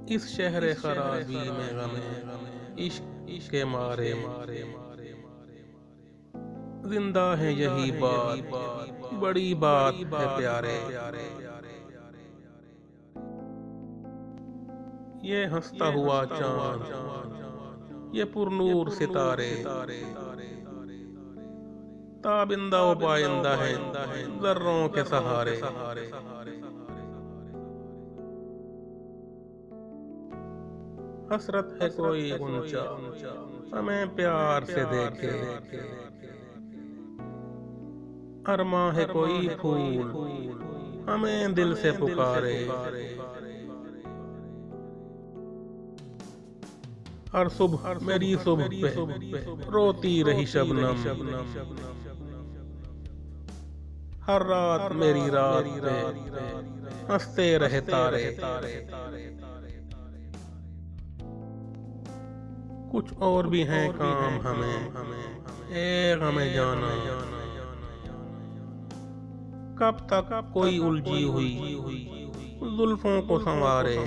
इस शहर खराबी में गमे इश्क के मारे जिंदा है यही बात, बड़ी बात है प्यारे। ये हंसता हुआ चांद, ये पुरनूर सितारे, ताबिंदा व पाइंदा है जर्रों के सहारे। हसरत है कोई गुंचा हमें प्यार से देखे, अरमा है कोई फूल हमें दिल से पुकारे। हर सुबह मेरी सुबह पे रोती रही शबनम, हर रात मेरी रात पे हंसते रहे तारे। कुछ और भी हैं काम हमें एक हमें जाना, कब तक कोई उलझी हुई जुल्फों को संवारे।